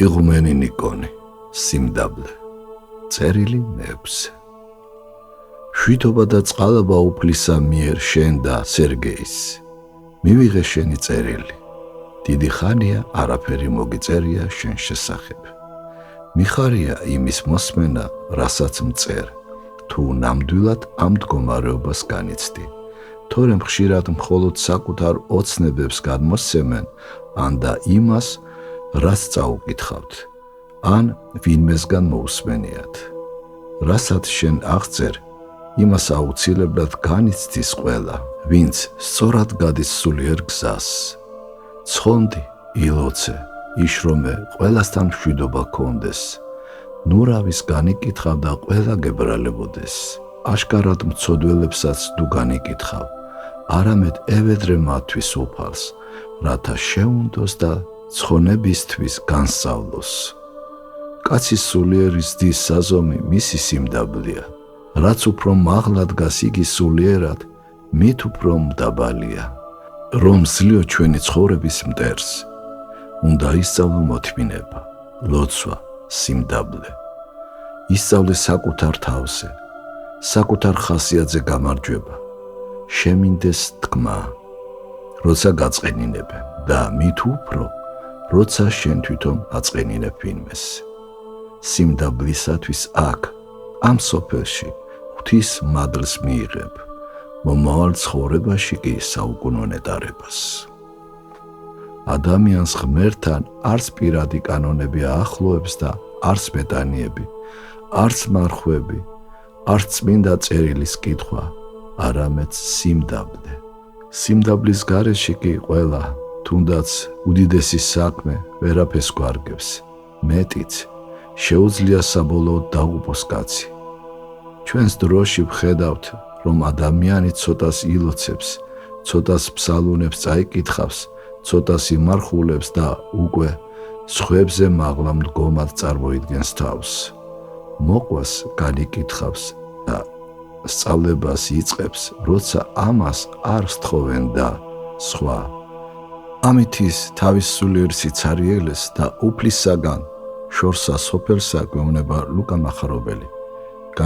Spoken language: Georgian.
იღუმენი ნიკონი, სიმდაბლე, წერილი მეექვსე. შვიდობა და წყალობა უფლისა მიერ შენ და სერგეის. მივიღე შენი წერილი. დიდი ხანია არაფერი მოგიწერია შენ შესახებ. მიხარია იმის მოსმენა, რასაც მწერ, თუ ნამდვილად ამ მდგომარეობას განიცდი. თორემ ხშირად მხოლოდ საკუთარ ოცნებებს გადმოსცემენ, ან და იმას, რაც წაუკითხავთ, ან ვინმესგან მოусმენიათ. რასაც შენ აღწერ, იმას აუცილებლად განიცდის ყველა, ვინც სწორად გადის სულიერ გზას. ცხონდი, ილოცე, იშრომე, ყველასთან მშვიდობა გქონდეს. ნურავის განიკითხავ და ყველა გებრალებოდეს. აშკარად მცოდველებსაც თუ განიკითხავ, არამედ ევედრე მათთვის უფალს, რათა შეუნდოს და ცხონებისთვის განსწავლოს. კაცის სულიერი ზდის საზომი მისი სიმდაბლეა. რაც უფრო მაღლა დგას იგი სულიერად, მით უფრო მდაბალია. რომ ზლიო ჩვენი ცხოვრების მტერს, უნდა ისწავლო მოთმინება, ლოცვა, სიმდაბლე. ისწავლე საკუთარ თავზე, საკუთარ ხასიათზე გამარჯვება, შემინდეს თქმა, როცა გაწყენინებენ და მით უფრო, როცა შენ თვითონ აწყენინებ ვინმეს. სიმდაბლისათვის აქ, ამ სოფელში, ღვთის მადლს მიიღებ, მომავალ ცხოვრებაში კი საუკუნო ნეტარებას. ადამიანს ღმერთთან არც პირადი კანონები აახლოებს და არც მეტანიები, არც მარხვები, არც წმინდა წერილის კითხვა, არამედ სიმდაბლე. სიმდაბლის გარეშე კი ყველა, თუნდაც უდიდესი საქმე ვერაფერს გვარგებს, მეტიც შეუძლია საბოლოოდ დაღუპოს კაცი. ჩვენს დროში ვხედავთ, რომ ადამიანი ცოტას ილოცებს, ცოტას ფსალუნებს წაიკითხავს, ცოტას იმარხულებს და უკვე სხვებზე მაღლა მდგომად წარმოიდგენს თავს. მოყვას განიკითხავს და სწავლებას იწყებს, როცა ამას არ სთხოვენ და სხვა. ამით ის თავის სულიერ სიცარიელეს და უფლისაგან შორსა სოფელსა გვეუბნება ლუკა მახარებელი.